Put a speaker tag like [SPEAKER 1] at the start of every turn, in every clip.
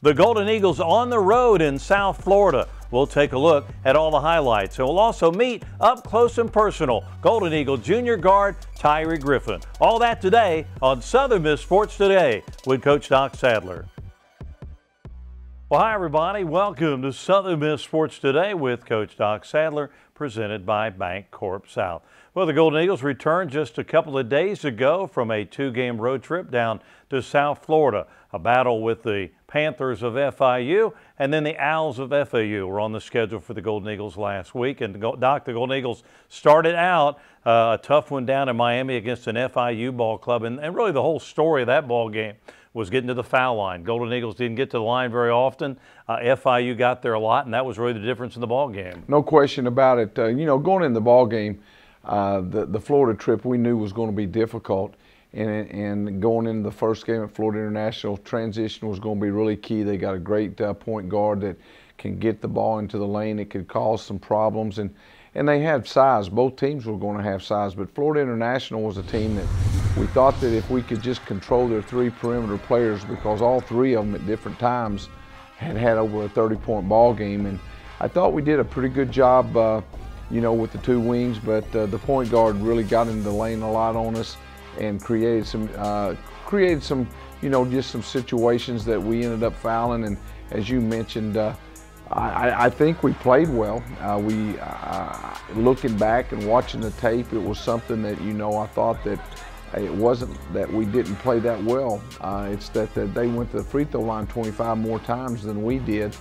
[SPEAKER 1] The Golden Eagles on the road in South Florida. We'll take a look at all the highlights, and we'll also meet up close and personal Golden Eagle junior guard Tyree Griffin. All that today on Southern Miss Sports Today with Coach Doc Sadler. Well, hi everybody. Welcome to Southern Miss Sports Today with Coach Doc Sadler, presented by Bank Corp South. Well, the Golden Eagles returned just a couple of days ago from a two-game road trip down to South Florida. A battle with the Panthers of FIU and then the Owls of FAU were on the schedule for the Golden Eagles last week. And Doc, the Golden Eagles started out a tough one down in Miami against an FIU ball club. And really the whole story of that ball game was getting to the foul line. Golden Eagles didn't get to the line very often. FIU got there a lot, and that was really the difference in the ball game.
[SPEAKER 2] No question about it. Going in the ball game, the Florida trip we knew was going to be difficult. And going into the first game at Florida International, transition was going to be really key. They got a great point guard that can get the ball into the lane. It could cause some problems. And they had size. Both teams were going to have size. But Florida International was a team that we thought that if we could just control their three perimeter players, because all three of them at different times had over a 30-point ball game. And I thought we did a pretty good job, with the two wings. But the point guard really got into the lane a lot on us and created some, just some situations that we ended up fouling. And as you mentioned, I think we played well. Looking back and watching the tape, it was something that, I thought that it wasn't that we didn't play that well. It's that they went to the free throw line 25 more times than we did.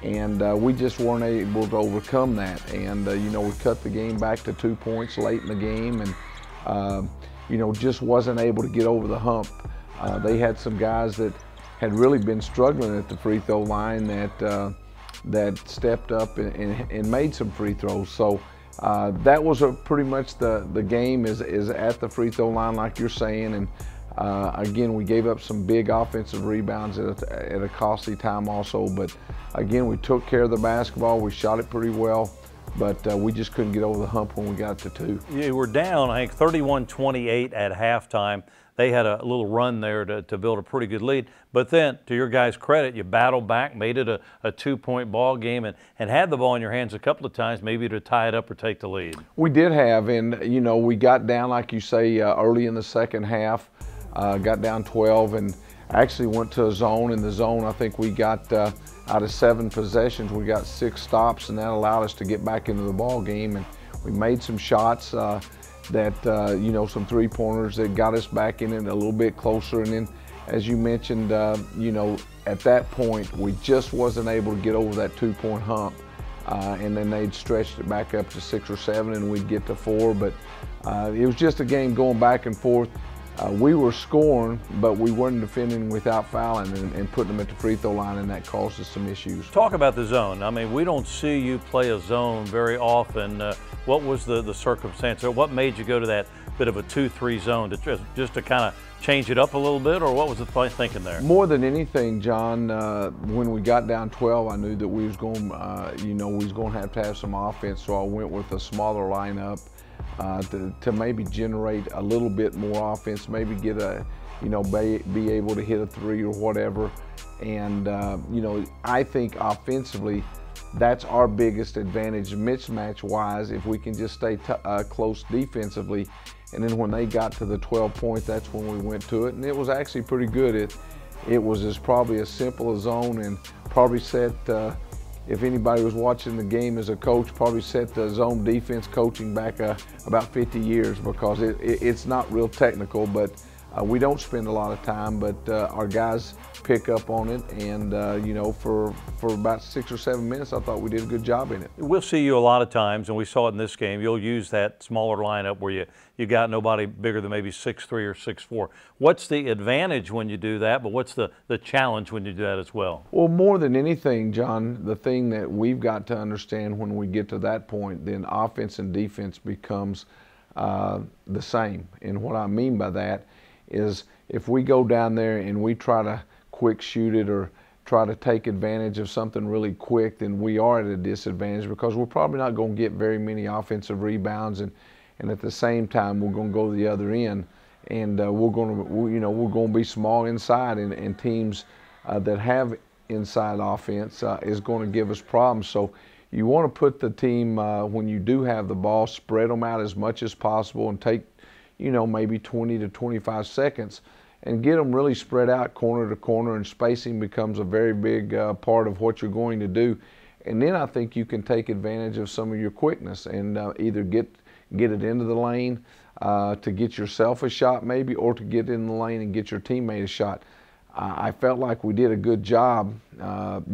[SPEAKER 2] And we just weren't able to overcome that. And, we cut the game back to 2 points late in the game. And, just wasn't able to get over the hump. They had some guys that had really been struggling at the free throw line that stepped up and made some free throws. So that was pretty much the game is at the free throw line, like you're saying. And again, we gave up some big offensive rebounds at a costly time also. But again, we took care of the basketball. We shot it pretty well. But we just couldn't get over the hump when we got to two. You
[SPEAKER 1] were down, I think, 31-28 at halftime. They had a little run there to build a pretty good lead. But then, to your guys' credit, you battled back, made it a two-point ball game, and had the ball in your hands a couple of times, maybe to tie it up or take the lead.
[SPEAKER 2] We did have, and, we got down, like you say, early in the second half, got down 12, and actually went to a zone. In the zone, I think we got out of 7 possessions, we got 6 stops, and that allowed us to get back into the ball game. And we made some shots some three-pointers that got us back in it a little bit closer. And then, as you mentioned, at that point, we just wasn't able to get over that 2-point hump. And then they'd stretched it back up to 6 or 7, and we'd get to 4. But it was just a game going back and forth. We were scoring, but we weren't defending without fouling and putting them at the free throw line, and that caused us some issues.
[SPEAKER 1] Talk about the zone. I mean, we don't see you play a zone very often. What was the circumstance, or what made you go to that bit of a 2-3 zone just to kind of change it up a little bit, or what was the thinking there?
[SPEAKER 2] More than anything, John, when we got down 12, I knew that we was going, we was going to have some offense, so I went with a smaller lineup. To maybe generate a little bit more offense, maybe get be able to hit a 3 or whatever. And, I think offensively, that's our biggest advantage mismatch-wise, if we can just stay close defensively. And then when they got to the 12 points, that's when we went to it. And it was actually pretty good. It was probably as simple a zone, and probably set if anybody was watching the game as a coach, probably set the zone defense coaching back about 50 years, because it's not real technical, but we don't spend a lot of time, but our guys pick up on it, and for about 6 or 7 minutes, I thought we did a good job in it.
[SPEAKER 1] We'll see you a lot of times, and we saw it in this game. You'll use that smaller lineup where you got nobody bigger than maybe 6'3" or 6'4". What's the advantage when you do that, but what's the challenge when you do that as well?
[SPEAKER 2] Well, more than anything, John, the thing that we've got to understand when we get to that point, then offense and defense becomes the same. And what I mean by that is, if we go down there and we try to quick shoot it or try to take advantage of something really quick, then we are at a disadvantage, because we're probably not going to get very many offensive rebounds, and at the same time we're going to go to the other end, and we're going to be small inside, and teams that have inside offense is going to give us problems. So you want to put the team, when you do have the ball, spread them out as much as possible and take, maybe 20 to 25 seconds and get them really spread out corner to corner, and spacing becomes a very big part of what you're going to do. And then I think you can take advantage of some of your quickness and either get it into the lane to get yourself a shot maybe, or to get in the lane and get your teammate a shot. I felt like we did a good job. I'm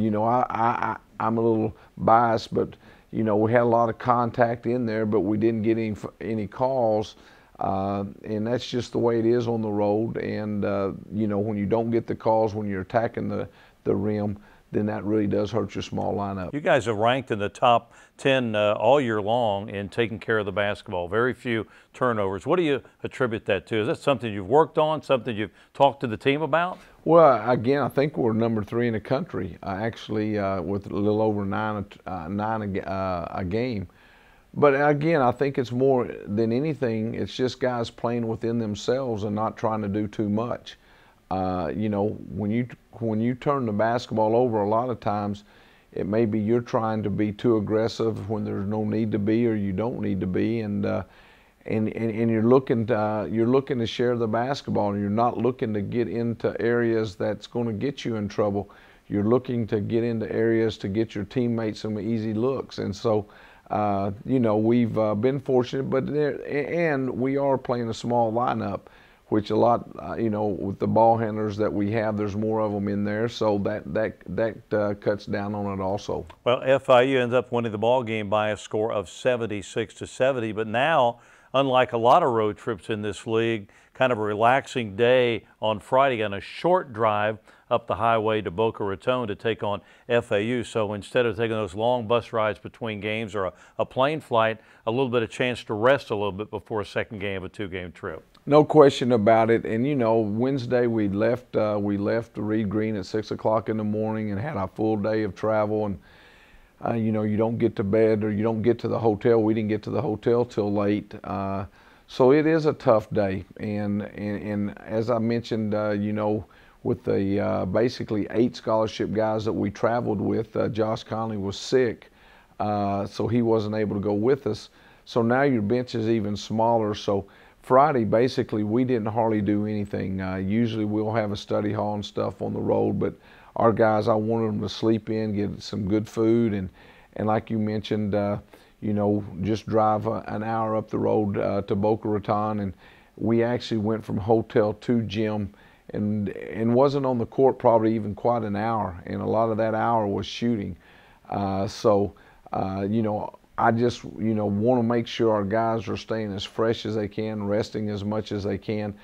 [SPEAKER 2] a little biased, but we had a lot of contact in there, but we didn't get any calls. And that's just the way it is on the road. And when you don't get the calls when you're attacking the rim, then that really does hurt your small lineup.
[SPEAKER 1] You guys have ranked in the top 10 all year long in taking care of the basketball. Very few turnovers. What do you attribute that to? Is that something you've worked on, something you've talked to the team about?
[SPEAKER 2] Well, again, I think we're number 3 in the country, actually, with a little over nine a game. But again, I think it's more than anything, it's just guys playing within themselves and not trying to do too much. When you turn the basketball over, a lot of times it may be you're trying to be too aggressive when there's no need to be, or you don't need to be, and you're looking to share the basketball, and you're not looking to get into areas that's going to get you in trouble. You're looking to get into areas to get your teammates some easy looks, and so we've been fortunate, and we are playing a small lineup, which a lot, with the ball handlers that we have, there's more of them in there, so that cuts down on it also.
[SPEAKER 1] Well, FIU ends up winning the ball game by a score of 76-70, but now, unlike a lot of road trips in this league, kind of a relaxing day on Friday on a short drive up the highway to Boca Raton to take on FAU. So instead of taking those long bus rides between games or a plane flight, a little bit of chance to rest a little bit before a second game of a 2-game trip.
[SPEAKER 2] No question about it. And Wednesday we left Reed Green at 6 o'clock in the morning and had a full day of travel. And you don't get to bed, or you don't get to the hotel. We didn't get to the hotel till late. So it is a tough day. And as I mentioned, with the basically 8 scholarship guys that we traveled with, Josh Conley was sick, so he wasn't able to go with us. So now your bench is even smaller. So Friday, basically, we didn't hardly do anything. Usually we'll have a study hall and stuff on the road, but our guys, I wanted them to sleep in, get some good food, and like you mentioned, just drive an hour up the road to Boca Raton. And we actually went from hotel to gym and wasn't on the court probably even quite an hour, and a lot of that hour was shooting. I just want to make sure our guys are staying as fresh as they can, resting as much as they can,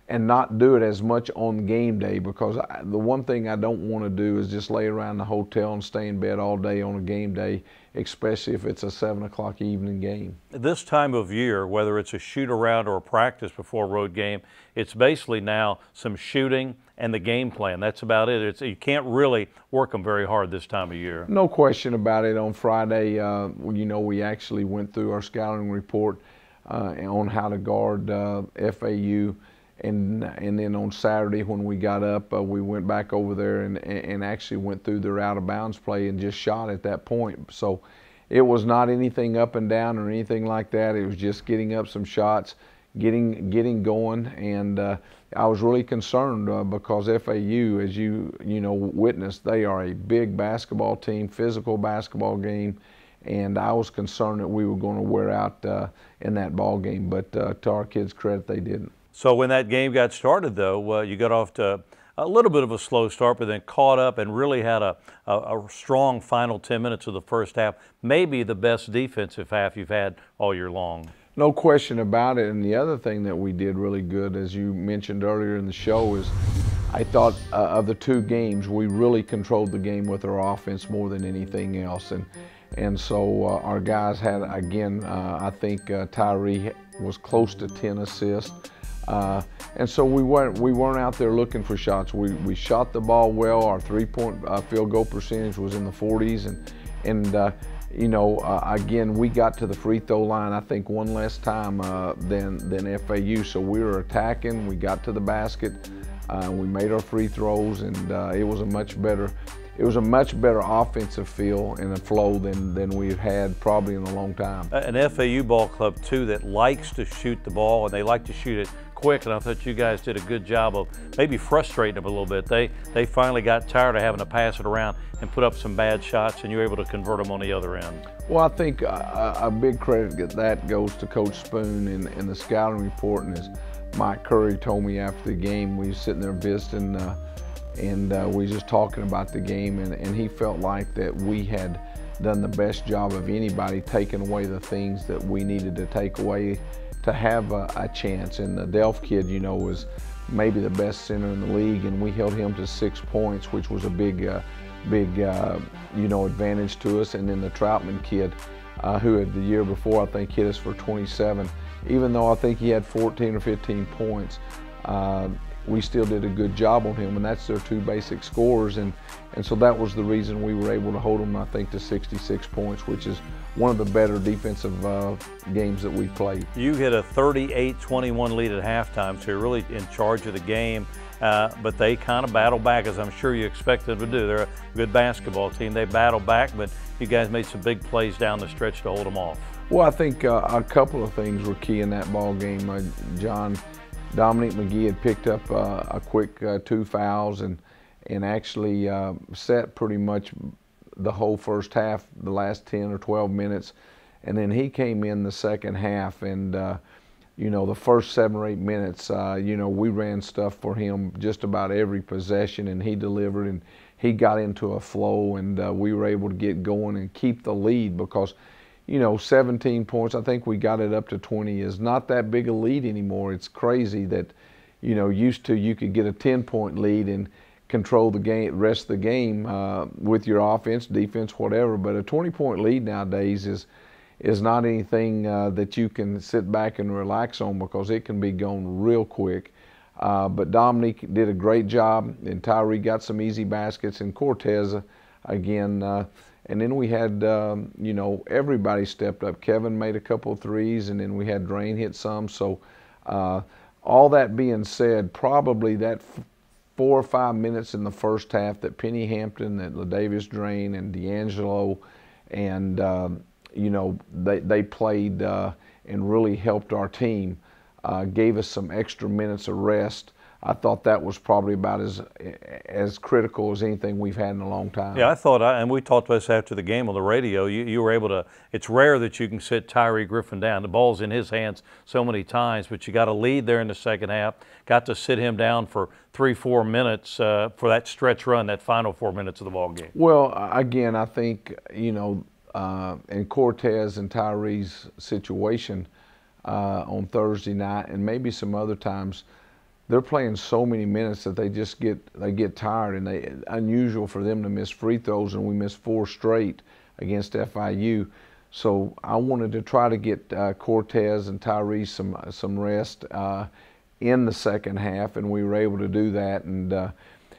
[SPEAKER 2] and not do it as much on game day, because the one thing I don't want to do is just lay around the hotel and stay in bed all day on a game day, especially if it's a 7 o'clock evening game.
[SPEAKER 1] This time of year, whether it's a shoot around or a practice before a road game, it's basically now some shooting and the game plan. That's about it. You can't really work them very hard this time of year. No
[SPEAKER 2] question about it. On Friday, we actually went through our scouting report on how to guard FAU. And then on Saturday when we got up, we went back over there and actually went through their out-of-bounds play and just shot at that point. So it was not anything up and down or anything like that. It was just getting up some shots, getting going. And I was really concerned because FAU, as you witnessed, they are a big basketball team, physical basketball game. And I was concerned that we were going to wear out in that ball game. But to our kids' credit, they didn't.
[SPEAKER 1] So when that game got started, though, you got off to a little bit of a slow start, but then caught up and really had a strong final 10 minutes of the first half, maybe the best defensive half you've had all year long.
[SPEAKER 2] No question about it. And the other thing that we did really good, as you mentioned earlier in the show, is I thought of the 2 games, we really controlled the game with our offense more than anything else. And so our guys had, again, I think Tyree was close to 10 assists. And so we weren't out there looking for shots. We shot the ball well. Our 3-point field goal percentage was in the 40s, again, we got to the free throw line I think one less time than FAU. So we were attacking. We got to the basket. We made our free throws, and it was a much better it was a much better offensive feel and a flow than we've had probably in a long time.
[SPEAKER 1] An FAU ball club too that likes to shoot the ball, and they like to shoot it quick, and I thought you guys did a good job of maybe frustrating them a little bit. They finally got tired of having to pass it around and put up some bad shots, and you were able to convert them on the other end.
[SPEAKER 2] Well, I think a big credit that goes to Coach Spoon and the scouting report, and as Mike Curry told me after the game, we were sitting there visiting and we were just talking about the game, and he felt like that we had done the best job of anybody taking away the things that we needed to take away to have a chance. And the Delph kid, you know, was maybe the best center in the league, and we held him to 6 points, which was a big you know, advantage to us. And then the Troutman kid, who had the year before I think hit us for 27, even though I think he had 14 or 15 points, we still did a good job on him, and that's their 2 basic scores, and so that was the reason we were able to hold them, I think, to 66 points, which is one of the better defensive games that we've played.
[SPEAKER 1] You hit a 38-21 lead at halftime, so you're really in charge of the game, but they kind of battled back, as I'm sure you expect them to do. They're a good basketball team. They battled back, but you guys made some big plays down the stretch to hold them off.
[SPEAKER 2] Well, I think a couple of things were key in that ball game, John. Dominic McGee had picked up a quick 2 fouls and actually set pretty much the whole first half, the last 10 or 12 minutes, and then he came in the second half, and you know, the first 7 or 8 minutes, you know, we ran stuff for him just about every possession, and he delivered, and he got into a flow, and we were able to get going and keep the lead because, you know, 17 points, I think we got it up to 20, is not that big a lead anymore. It's crazy that, you know, used to you could get a 10-point lead and control the game, rest of the game with your offense, defense, whatever. But a 20-point lead nowadays is not anything that you can sit back and relax on because it can be gone real quick. But Dominique did a great job, and Tyree got some easy baskets, and Cortez again. And then we had, you know, everybody stepped up. Kevin made a couple of threes, and then we had Drain hit some. So all that being said, probably that 4 or 5 minutes in the first half that Penny Hampton, that LaDavis Drain, and D'Angelo, and, you know, they played and really helped our team, gave us some extra minutes of rest. I thought that was probably about as critical as anything we've had in a long time.
[SPEAKER 1] Yeah, I thought, and we talked about this after the game on the radio, you were able to, it's rare that you can sit Tyree Griffin down. The ball's in his hands so many times, but you got a lead there in the second half, got to sit him down for 3-4 minutes for that stretch run, that final 4 minutes of the ball game.
[SPEAKER 2] Well, again, I think, you know, in Cortez and Tyree's situation on Thursday night, and maybe some other times, they're playing so many minutes that they just get tired, and unusual for them to miss free throws, and we missed 4 straight against FIU. So I wanted to try to get Cortez and Tyree some rest in the second half, and we were able to do that. And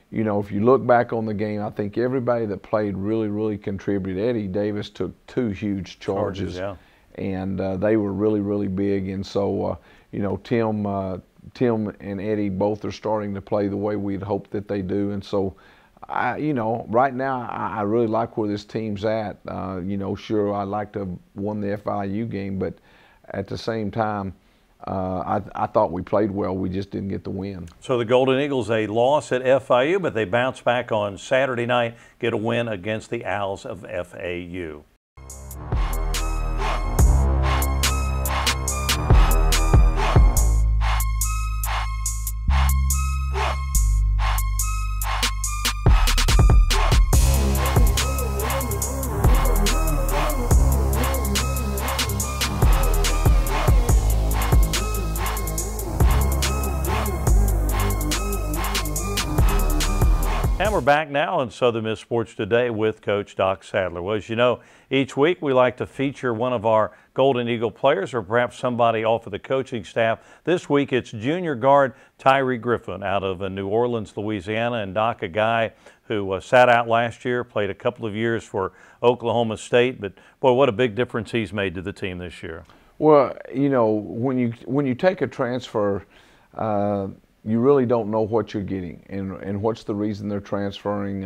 [SPEAKER 2] you know, if you look back on the game, I think everybody that played really contributed. Eddie Davis took 2 huge charges, yeah. And they were really big. And so you know, Tim and Eddie both are starting to play the way we'd hoped that they do, and so you know, right now I really like where this team's at. You know, sure, I'd like to have won the FIU game, but at the same time, I thought we played well. We just didn't get the win.
[SPEAKER 1] So the Golden Eagles, a loss at FIU, but they bounce back on Saturday night, get a win against the Owls of FAU. And we're back now in Southern Miss Sports Today with Coach Doc Sadler. Well, as you know, each week we like to feature one of our Golden Eagle players or perhaps somebody off of the coaching staff. This week it's junior guard Tyree Griffin out of New Orleans, Louisiana. And Doc, a guy who sat out last year, played a couple of years for Oklahoma State, but boy, what a big difference he's made to the team this year.
[SPEAKER 2] Well, you know, when you take a transfer, you really don't know what you're getting and what's the reason they're transferring.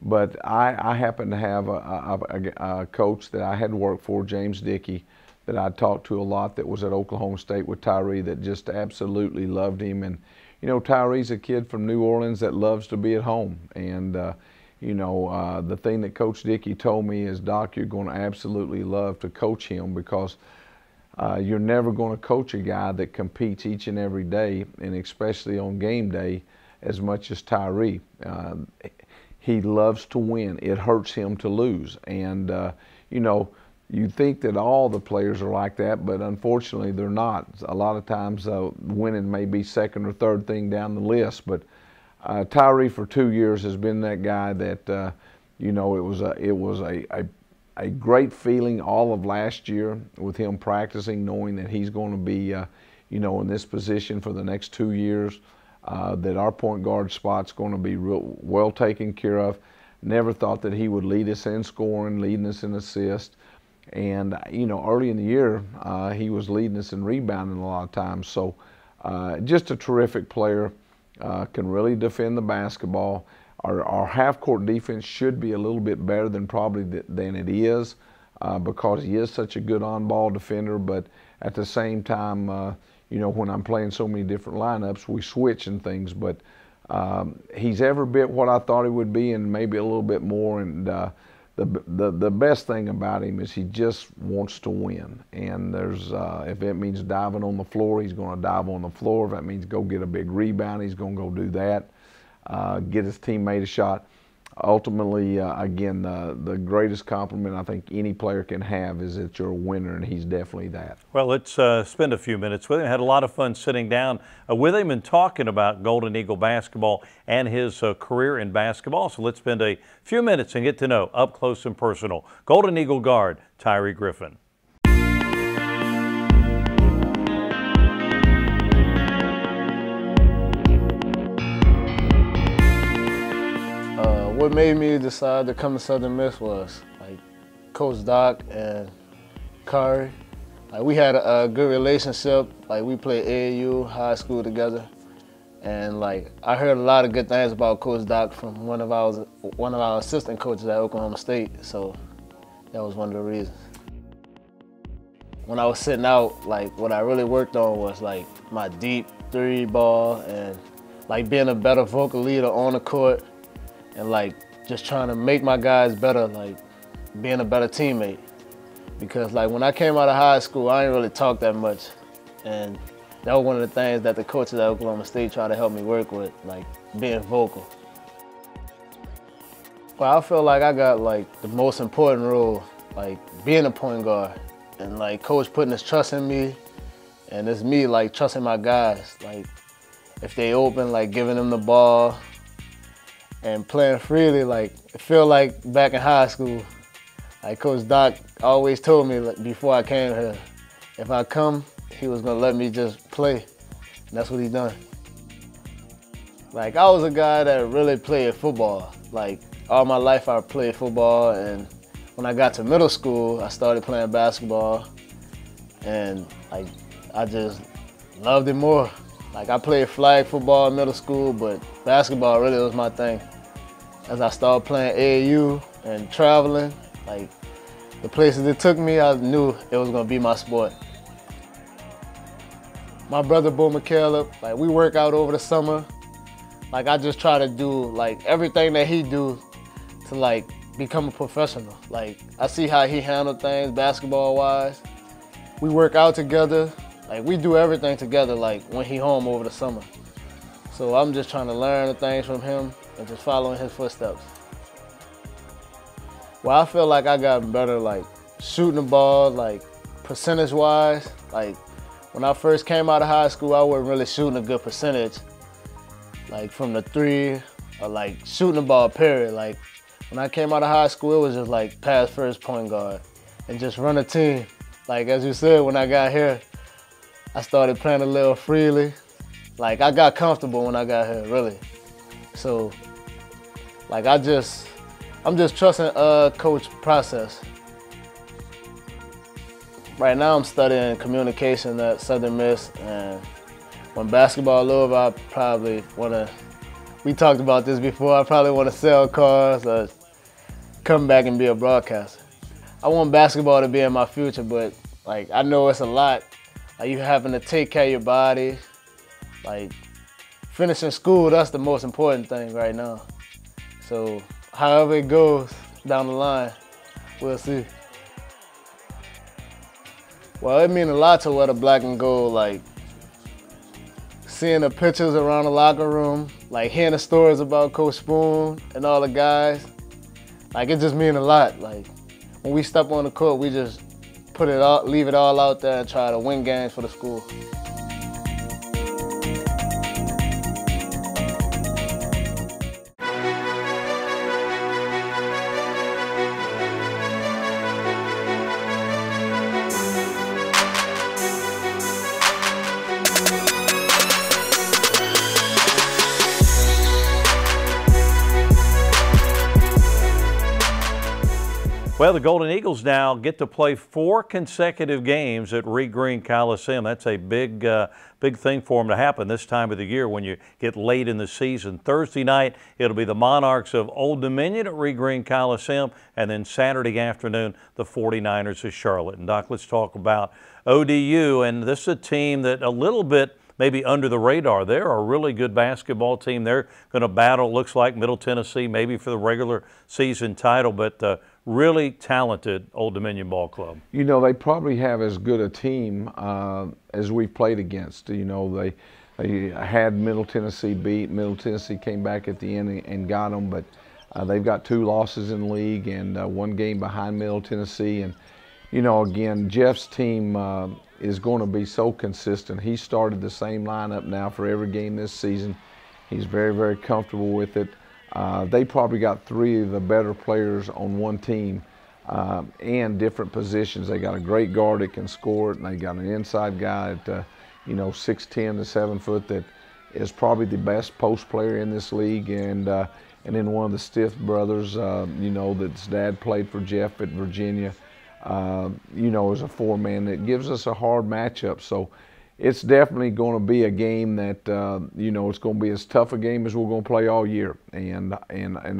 [SPEAKER 2] But I happen to have a coach that I had worked for, James Dickey, that I talked to a lot, that was at Oklahoma State with Tyree, that just absolutely loved him. And you know, Tyree's a kid from New Orleans that loves to be at home. And you know, the thing that Coach Dickey told me is, Doc, you're going to absolutely love to coach him, because you're never going to coach a guy that competes each and every day, and especially on game day, as much as Tyree. He loves to win. It hurts him to lose. And, you know, you think that all the players are like that, but unfortunately they're not. A lot of times winning may be second or third thing down the list. But Tyree for 2 years has been that guy that, you know, it was a great feeling all of last year with him practicing, knowing that he's going to be, you know, in this position for the next 2 years. That our point guard spot's going to be real well taken care of. Never thought that he would lead us in scoring, leading us in assists. And, you know, early in the year, he was leading us in rebounding a lot of times. So just a terrific player, can really defend the basketball. Our half-court defense should be a little bit better than than it is, because he is such a good on-ball defender. But at the same time, you know, when I'm playing so many different lineups, we switch and things. But he's every bit what I thought he would be, and maybe a little bit more. And the best thing about him is he just wants to win. And there's if it means diving on the floor, he's going to dive on the floor. If that means go get a big rebound, he's going to go do that. Get his teammate a shot. Ultimately, again, the greatest compliment I think any player can have is that you're a winner, and he's definitely that.
[SPEAKER 1] Well, let's spend a few minutes with him. Had a lot of fun sitting down with him and talking about Golden Eagle basketball and his career in basketball. So let's spend a few minutes and get to know up close and personal Golden Eagle guard Tyree Griffin.
[SPEAKER 3] What made me decide to come to Southern Miss was like Coach Doc and Curry. Like, we had a good relationship. Like, we played AAU high school together, and like I heard a lot of good things about Coach Doc from one of our assistant coaches at Oklahoma State. So that was one of the reasons. When I was sitting out, like what I really worked on was like my deep three ball and like being a better vocal leader on the court. And like just trying to make my guys better, like being a better teammate. Because like when I came out of high school, I didn't really talk that much. And that was one of the things that the coaches at Oklahoma State tried to help me work with, like being vocal. Well, I feel like I got like the most important role, like being a point guard. And like coach putting his trust in me, and it's me like trusting my guys. Like if they open, like giving them the ball, and playing freely. Like, it feel like back in high school, like Coach Doc always told me like, before I came here, if I come, he was gonna let me just play. And that's what he done. Like, I was a guy that really played football. Like, all my life I played football, and when I got to middle school, I started playing basketball, and like, I just loved it more. Like, I played flag football in middle school, but basketball really was my thing. As I started playing AAU and traveling, like the places it took me, I knew it was gonna be my sport. My brother, Bo McCaleb, like we work out over the summer. Like I just try to do like everything that he do to like become a professional. Like I see how he handle things basketball-wise. We work out together. Like we do everything together like when he home over the summer. So I'm just trying to learn the things from him and just following his footsteps. Well, I feel like I got better like shooting the ball, like percentage-wise. Like when I first came out of high school, I wasn't really shooting a good percentage, like from the three or like shooting the ball, period. Like when I came out of high school, it was just like pass first point guard and just run a team. Like as you said, when I got here, I started playing a little freely. Like I got comfortable when I got here, really. So, like I'm just trusting coach process. Right now I'm studying communication at Southern Miss, and when basketball is over, I probably want to we talked about this before. I probably want to sell cars or come back and be a broadcaster. I want basketball to be in my future, but like I know it's a lot. Like you having to take care of your body. Like finishing school, that's the most important thing right now. So however it goes down the line, we'll see. Well, it means a lot to wear the black and gold, like seeing the pictures around the locker room, like hearing the stories about Coach Spoon and all the guys. Like it just means a lot. Like when we step on the court, we just leave it all out there and try to win games for the school.
[SPEAKER 1] Well, the Golden Eagles now get to play 4 consecutive games at Reed Green Coliseum. That's a big thing for them to happen this time of the year when you get late in the season. Thursday night, it'll be the Monarchs of Old Dominion at Reed Green Coliseum, and then Saturday afternoon, the 49ers of Charlotte. And Doc, let's talk about ODU, and this is a team that a little bit maybe under the radar. They're a really good basketball team. They're going to battle, looks like, Middle Tennessee, maybe for the regular season title, but really talented Old Dominion Ball Club.
[SPEAKER 2] You know, they probably have as good a team as we've played against. You know, they had Middle Tennessee beat. Middle Tennessee came back at the end and got them, but they've got 2 losses in the league and 1 game behind Middle Tennessee. And, you know, again, Jeff's team is going to be so consistent. He started the same lineup now for every game this season. He's very, very comfortable with it. They probably got 3 of the better players on one team and different positions. They got a great guard that can score it, and they got an inside guy at, you know, 6'10" to 7 foot that is probably the best post player in this league. And then one of the Stiff brothers, you know, that's dad played for Jeff at Virginia, you know, is a 4-man that gives us a hard matchup. So it's definitely going to be a game that, you know, it's going to be as tough a game as we're going to play all year. And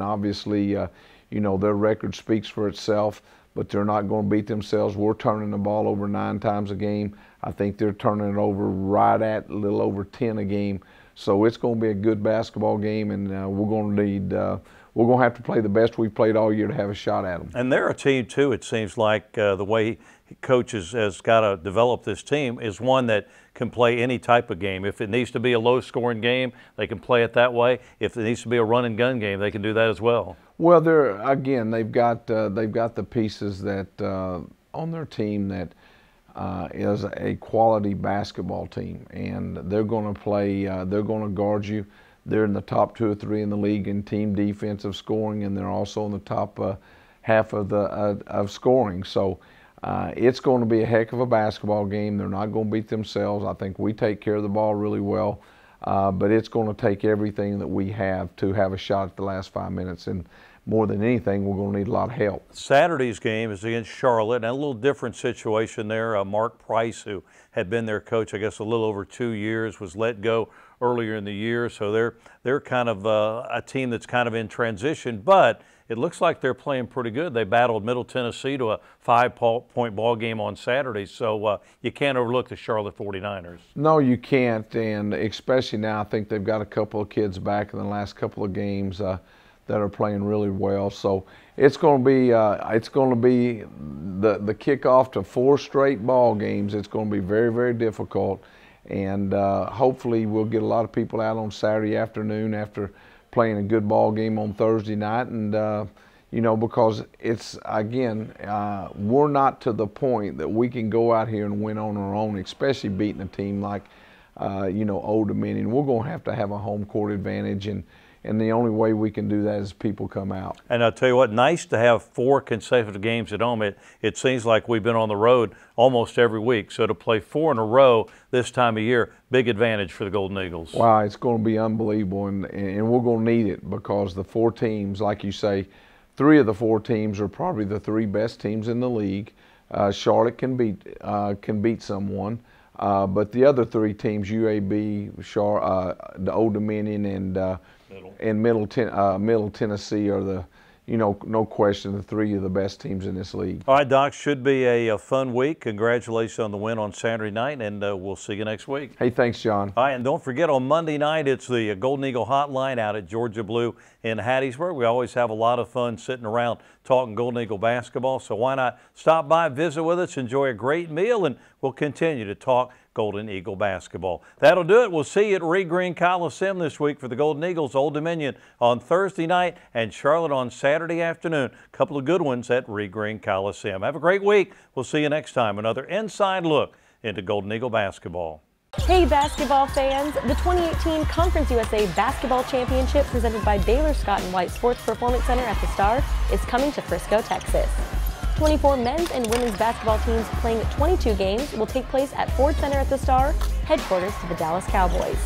[SPEAKER 2] obviously, you know, their record speaks for itself, but they're not going to beat themselves. We're turning the ball over 9 times a game. I think they're turning it over right at a little over 10 a game. So it's going to be a good basketball game, and we're going to have to play the best we've played all year to have a shot at them.
[SPEAKER 1] And they're a team, too, it seems like, the way coach has got to develop this team is one that can play any type of game. If it needs to be a low-scoring game, they can play it that way. If it needs to be a run-and-gun game, they can do that as well.
[SPEAKER 2] Well, they've got the pieces that on their team that is a quality basketball team, and they're going to play. They're going to guard you. They're in the top 2 or 3 in the league in team defensive scoring, and they're also in the top half of scoring. So it's going to be a heck of a basketball game. They're not going to beat themselves. I think we take care of the ball really well, but it's going to take everything that we have to have a shot at the last 5 minutes. And more than anything, we're going to need a lot of help.
[SPEAKER 1] Saturday's game is against Charlotte, and a little different situation there. Mark Price, who had been their coach, I guess, a little over 2 years, was let go earlier in the year. So they're kind of a team that's kind of in transition, but it looks like they're playing pretty good. They battled Middle Tennessee to a 5-point ball game on Saturday, so you can't overlook the Charlotte 49ers.
[SPEAKER 2] No, you can't, and especially now I think they've got a couple of kids back in the last couple of games that are playing really well. So it's going to be the kickoff to 4 straight ball games. It's going to be very, very difficult, and hopefully we'll get a lot of people out on Saturday afternoon after playing a good ball game on Thursday night. And you know, because it's, again, we're not to the point that we can go out here and win on our own, especially beating a team like you know, Old Dominion. We're going to have a home court advantage, and the only way we can do that is people come out.
[SPEAKER 1] And I'll tell you what, nice to have 4 consecutive games at home. It seems like we've been on the road almost every week. So to play 4 in a row this time of year, big advantage for the Golden Eagles.
[SPEAKER 2] Wow, it's going to be unbelievable, and we're going to need it, because the 4 teams, like you say, 3 of the 4 teams are probably the 3 best teams in the league. Charlotte can beat someone. But the other 3 teams, UAB, the Old Dominion, Middle Tennessee are the, no question, the three of the best teams in this league.
[SPEAKER 1] All right, Doc, should be a fun week. Congratulations on the win on Saturday night, and we'll see you next week.
[SPEAKER 2] Hey, thanks, John.
[SPEAKER 1] All right, and don't forget on Monday night, it's the Golden Eagle Hotline out at Georgia Blue in Hattiesburg. We always have a lot of fun sitting around talking Golden Eagle basketball, so why not stop by, visit with us, enjoy a great meal, and we'll continue to talk Golden Eagle basketball. That'll do it. We'll see you at Reed Green Coliseum this week for the Golden Eagles Old Dominion on Thursday night and Charlotte on Saturday afternoon. A couple of good ones at Reed Green Coliseum. Have a great week. We'll see you next time. Another inside look into Golden Eagle basketball.
[SPEAKER 4] Hey basketball fans, the 2018 Conference USA Basketball Championship presented by Baylor Scott & White Sports Performance Center at the Star is coming to Frisco, Texas. 24 men's and women's basketball teams playing 22 games will take place at Ford Center at the Star, headquarters to the Dallas Cowboys.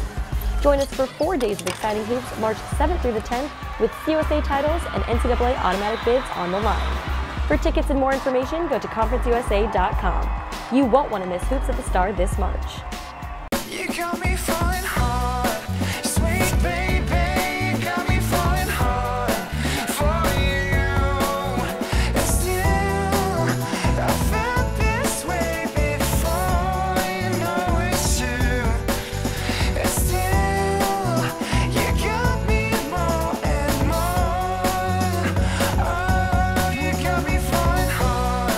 [SPEAKER 4] Join us for 4 days of exciting hoops March 7th through the 10th with CUSA titles and NCAA automatic bids on the line. For tickets and more information, go to conferenceusa.com. You won't want to miss Hoops at the Star this March.
[SPEAKER 5] You got me falling hard, sweet baby, you got me falling hard for you. And still, I felt this way before, you know it's true. And still, you got me more and more. Oh, you got me falling hard.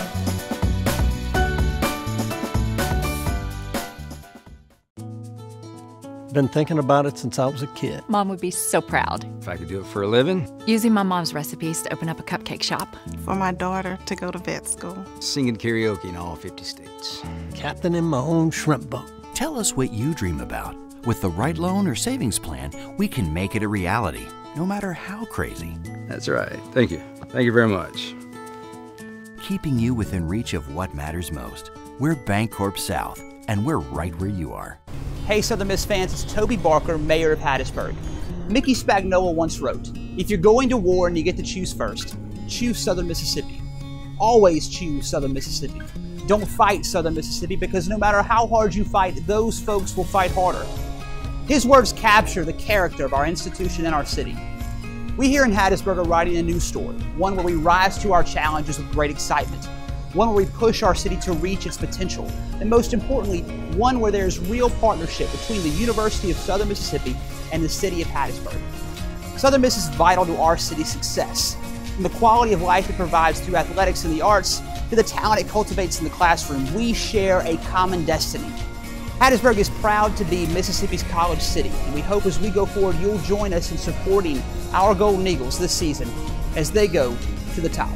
[SPEAKER 6] Been thinking about it since I was a kid.
[SPEAKER 7] Mom would be so proud.
[SPEAKER 8] If I could do it for a living.
[SPEAKER 7] Using my mom's recipes to open up a cupcake shop.
[SPEAKER 9] For my daughter to go to vet school.
[SPEAKER 8] Singing karaoke in all 50 states.
[SPEAKER 6] Captaining my own shrimp boat.
[SPEAKER 10] Tell us what you dream about. With the right loan or savings plan, we can make it a reality, no matter how crazy.
[SPEAKER 8] That's right. Thank you. Thank you very much.
[SPEAKER 10] Keeping you within reach of what matters most. We're Bancorp South, and we're right where you are.
[SPEAKER 11] Hey Southern Miss fans, it's Toby Barker, Mayor of Hattiesburg. Mickey Spagnola once wrote, if you're going to war and you get to choose first, choose Southern Mississippi. Always choose Southern Mississippi. Don't fight Southern Mississippi because no matter how hard you fight, those folks will fight harder. His words capture the character of our institution and our city. We here in Hattiesburg are writing a new story, one where we rise to our challenges with great excitement, one where we push our city to reach its potential, and most importantly, one where there's real partnership between the University of Southern Mississippi and the city of Hattiesburg. Southern Miss is vital to our city's success, from the quality of life it provides through athletics and the arts to the talent it cultivates in the classroom. We share a common destiny. Hattiesburg is proud to be Mississippi's college city, and we hope as we go forward you'll join us in supporting our Golden Eagles this season as they go to the top.